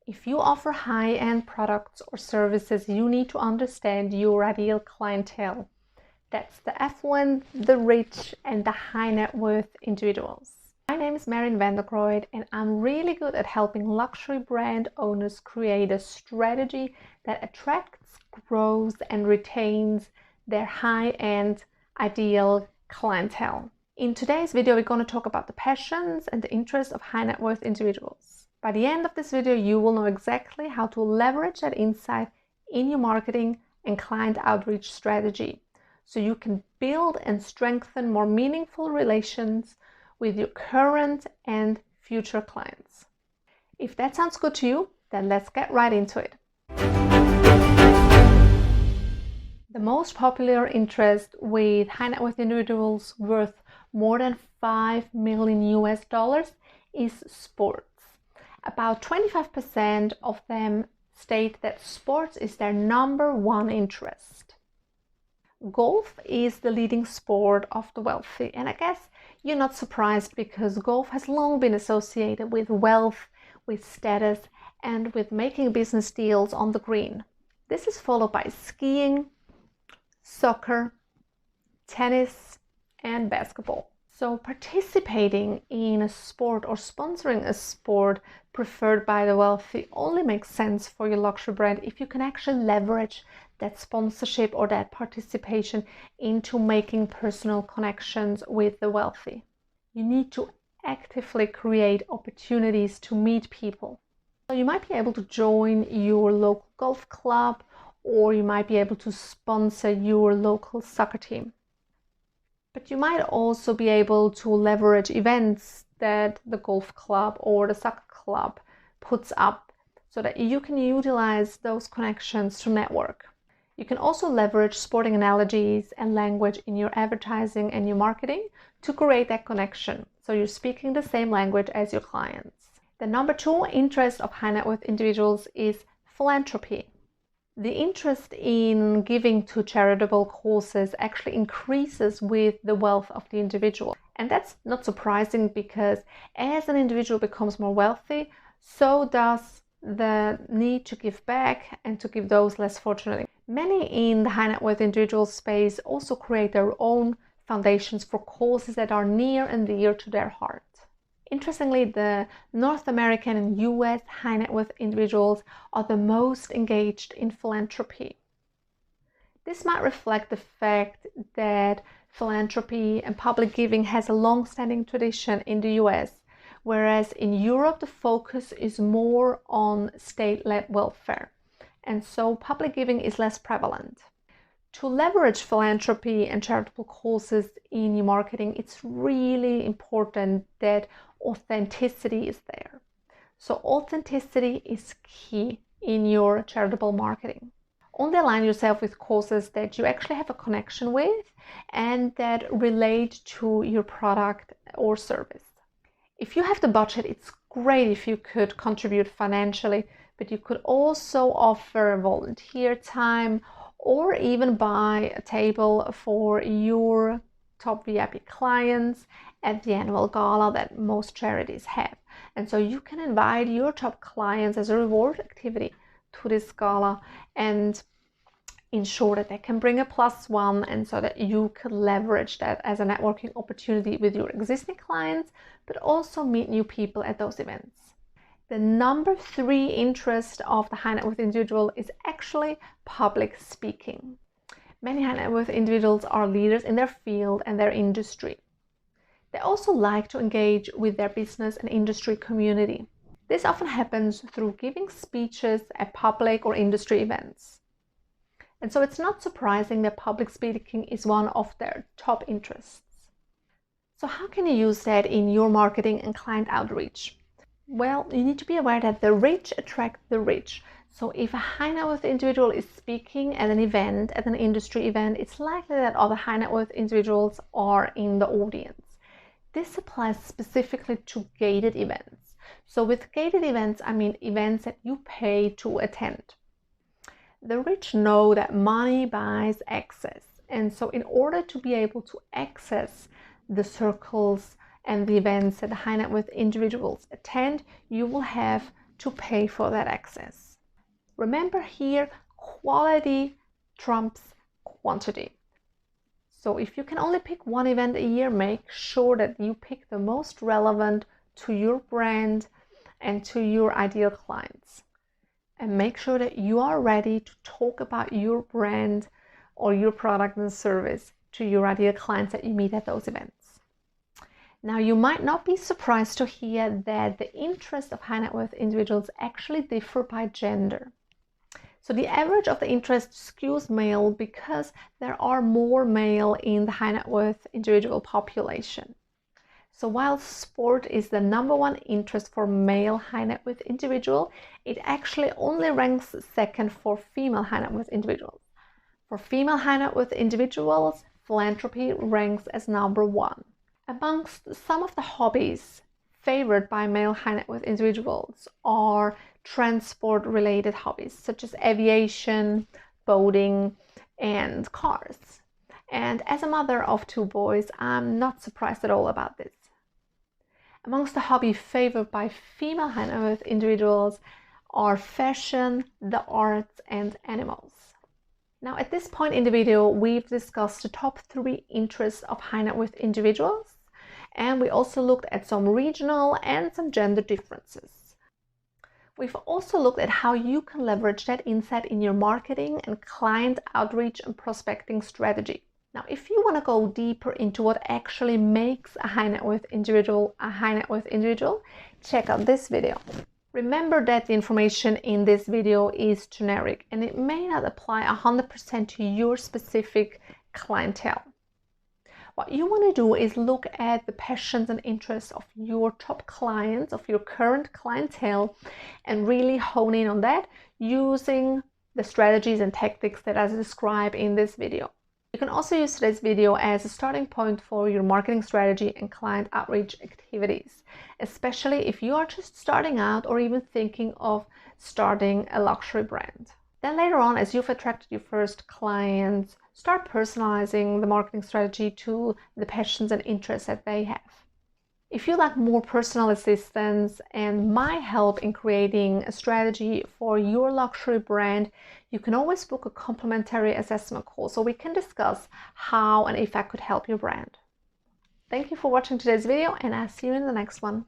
If you offer high-end products or services, you need to understand your ideal clientele. That's the affluent, the rich, and the high net worth individuals. My name is Marian van der Krooijt, and I'm really good at helping luxury brand owners create a strategy that attracts, grows, and retains their high-end ideal clientele. In today's video, we're going to talk about the passions and the interests of high net worth individuals. By the end of this video, you will know exactly how to leverage that insight in your marketing and client outreach strategy, so you can build and strengthen more meaningful relations with your current and future clients. If that sounds good to you, then let's get right into it. The most popular interest with high net worth individuals worth more than $5 million is sports. About 25% of them state that sports is their number one interest. Golf is the leading sport of the wealthy, and I guess you're not surprised because golf has long been associated with wealth, with status, and with making business deals on the green. This is followed by skiing, soccer, tennis, and basketball. So participating in a sport or sponsoring a sport preferred by the wealthy only makes sense for your luxury brand if you can actually leverage that sponsorship or that participation into making personal connections with the wealthy. You need to actively create opportunities to meet people. So you might be able to join your local golf club, or you might be able to sponsor your local soccer team. But you might also be able to leverage events that the golf club or the soccer club puts up so that you can utilize those connections to network. You can also leverage sporting analogies and language in your advertising and your marketing to create that connection, so you're speaking the same language as your clients. The number two interest of high net worth individuals is philanthropy. The interest in giving to charitable causes actually increases with the wealth of the individual. And that's not surprising because as an individual becomes more wealthy, so does the need to give back and to give those less fortunate. Many in the high net worth individual space also create their own foundations for causes that are near and dear to their heart. Interestingly, the North American and US high net worth individuals are the most engaged in philanthropy. This might reflect the fact that philanthropy and public giving has a long-standing tradition in the US, whereas in Europe the focus is more on state-led welfare, and so public giving is less prevalent. To leverage philanthropy and charitable causes in your marketing, it's really important that authenticity is there. So authenticity is key in your charitable marketing. Only align yourself with causes that you actually have a connection with and that relate to your product or service. If you have the budget, it's great if you could contribute financially, but you could also offer volunteer time or even buy a table for your top VIP clients at the annual gala that most charities have. And so you can invite your top clients as a reward activity to this gala and ensure that they can bring a +1, and so that you could leverage that as a networking opportunity with your existing clients, but also meet new people at those events. The number three interest of the high net worth individual is actually public speaking. Many high net worth individuals are leaders in their field and their industry. They also like to engage with their business and industry community. This often happens through giving speeches at public or industry events. And so it's not surprising that public speaking is one of their top interests. So how can you use that in your marketing and client outreach? Well, you need to be aware that the rich attract the rich. So if a high net worth individual is speaking at an event, at an industry event, it's likely that other high net worth individuals are in the audience. This applies specifically to gated events. So with gated events, I mean events that you pay to attend. The rich know that money buys access. And so in order to be able to access the circles and the events that the high net worth individuals attend, you will have to pay for that access. Remember here, quality trumps quantity. So if you can only pick one event a year, make sure that you pick the most relevant to your brand and to your ideal clients. And make sure that you are ready to talk about your brand or your product and service to your ideal clients that you meet at those events. Now, you might not be surprised to hear that the interests of high net worth individuals actually differ by gender. So the average of the interest skews male because there are more male in the high net worth individual population. So while sport is the #1 interest for male high net worth individual, it actually only ranks second for female high net worth individuals. For female high net worth individuals, philanthropy ranks as #1. Amongst some of the hobbies favored by male high net worth individuals are transport-related hobbies such as aviation, boating, and cars. And as a mother of 2 boys, I'm not surprised at all about this. Amongst the hobbies favored by female high net worth individuals are fashion, the arts, and animals. Now, at this point in the video, we've discussed the top 3 interests of high net worth individuals, and we also looked at some regional and some gender differences. We've also looked at how you can leverage that insight in your marketing and client outreach and prospecting strategy. Now, if you want to go deeper into what actually makes a high net worth individual a high net worth individual, check out this video. Remember that the information in this video is generic and it may not apply 100% to your specific clientele. What you want to do is look at the passions and interests of your top clients, of your current clientele, and really hone in on that using the strategies and tactics that I describe in this video. You can also use today's video as a starting point for your marketing strategy and client outreach activities, especially if you are just starting out or even thinking of starting a luxury brand. Then later on, as you've attracted your first clients, start personalizing the marketing strategy to the passions and interests that they have. If you'd like more personal assistance and my help in creating a strategy for your luxury brand, you can always book a complimentary assessment call so we can discuss how and if I could help your brand. Thank you for watching today's video, and I'll see you in the next one.